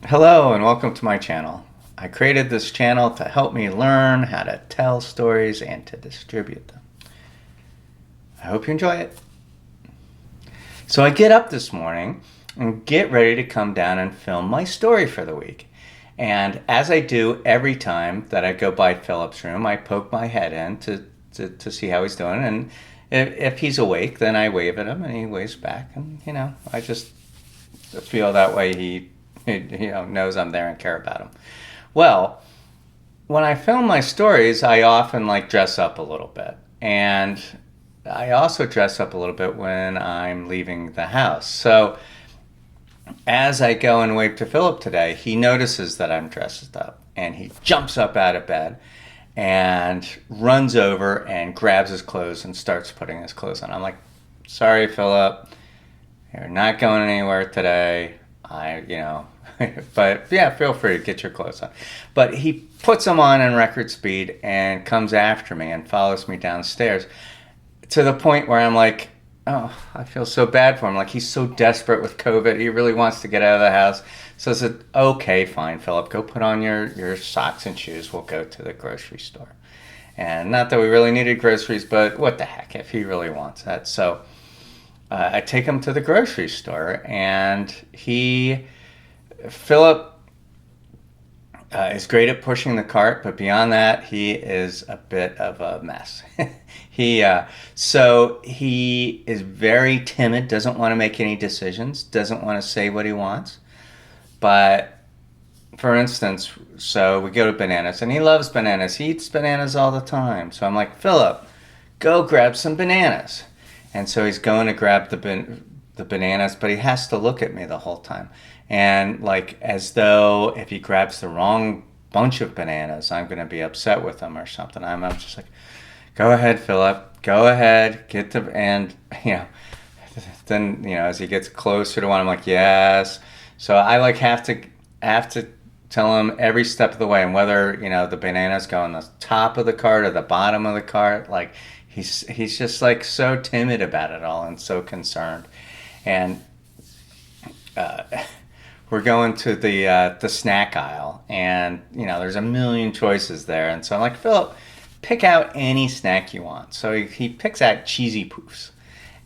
Hello and welcome to my channel. I created this channel to help me learn how to tell stories and to distribute them. I hope you enjoy it. So I get up this morning and get ready to come down and film my story for the week. And as I do every time that I go by Philip's room, I poke my head in to see how he's doing. And if he's awake, then I wave at him and he waves back. And, I just feel that way he knows I'm there and care about him. Well, when I film my stories, I often dress up a little bit. And I also dress up a little bit when I'm leaving the house. So as I go and wave to Philip today, he notices that I'm dressed up and he jumps up out of bed and runs over and grabs his clothes and starts putting his clothes on. I'm like, sorry, Philip, you're not going anywhere today. But yeah, feel free to get your clothes on. But he puts them on in record speed and comes after me and follows me downstairs to the point where I'm like, oh, I feel so bad for him. Like, he's so desperate with COVID. He really wants to get out of the house. So I said, okay, fine, Philip, go put on your socks and shoes. We'll go to the grocery store. And not that we really needed groceries, but what the heck if he really wants that. So I take him to the grocery store, and Philip is great at pushing the cart, but beyond that, he is a bit of a mess. So he is very timid, doesn't want to make any decisions, doesn't want to say what he wants. But for instance, so we go to bananas, and he loves bananas. He eats bananas all the time. So I'm like, Philip, go grab some bananas. And so he's going to grab the bananas, but he has to look at me the whole time. And as though if he grabs the wrong bunch of bananas, I'm going to be upset with him or something. I'm just like, go ahead, Philip, go ahead, and then, as he gets closer to one, I'm like, yes. So I have to tell him every step of the way, and whether, the bananas go on the top of the cart or the bottom of the cart, he's just so timid about it all and so concerned. And we're going to the snack aisle, and there's a million choices there, and so I'm like, Philip, pick out any snack you want. So he picks out cheesy poofs,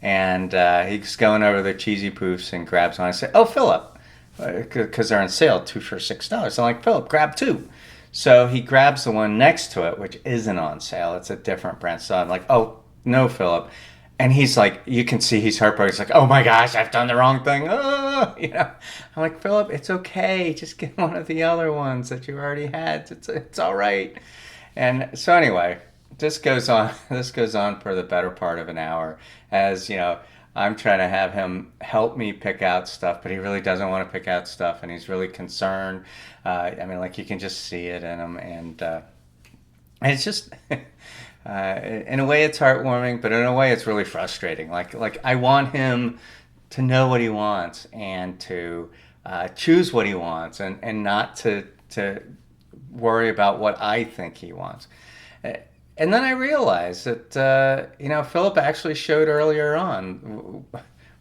and he's going over the cheesy poofs and grabs one. I say, oh, Philip, because they're on sale, 2 for $6. So I'm like, Philip, grab 2. So he grabs the one next to it, which isn't on sale. It's a different brand. So I'm like, oh, no, Philip. And he's like, you can see he's heartbroken. He's like, oh my gosh, I've done the wrong thing. Oh, I'm like, Philip, it's okay. Just get one of the other ones that you already had. It's all right. And so anyway, this goes on for the better part of an hour as, I'm trying to have him help me pick out stuff, but he really doesn't want to pick out stuff, and he's really concerned. You can just see it in him, and it's just, in a way, it's heartwarming, but in a way, it's really frustrating. I want him to know what he wants and to choose what he wants, and not to worry about what I think he wants. And then I realized that, Philip actually showed earlier on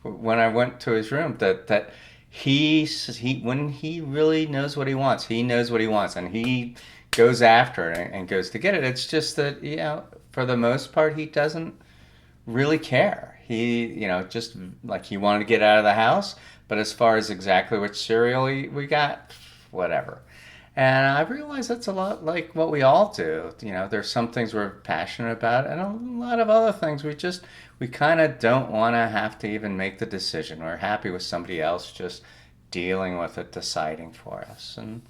when I went to his room that when he really knows what he wants, he knows what he wants, and he goes after it and goes to get it. It's just that, for the most part, he doesn't really care. He, just he wanted to get out of the house, but as far as exactly which cereal we got, whatever. And I realize that's a lot like what we all do. There's some things we're passionate about, and a lot of other things we kind of don't want to have to even make the decision. We're happy with somebody else just dealing with it, deciding for us. And,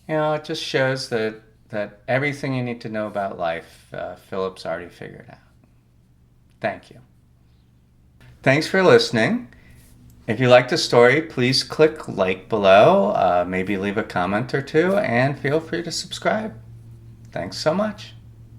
it just shows that everything you need to know about life, Philip's already figured out. Thank you. Thanks for listening. If you liked the story, please click like below, maybe leave a comment or two, and feel free to subscribe. Thanks so much.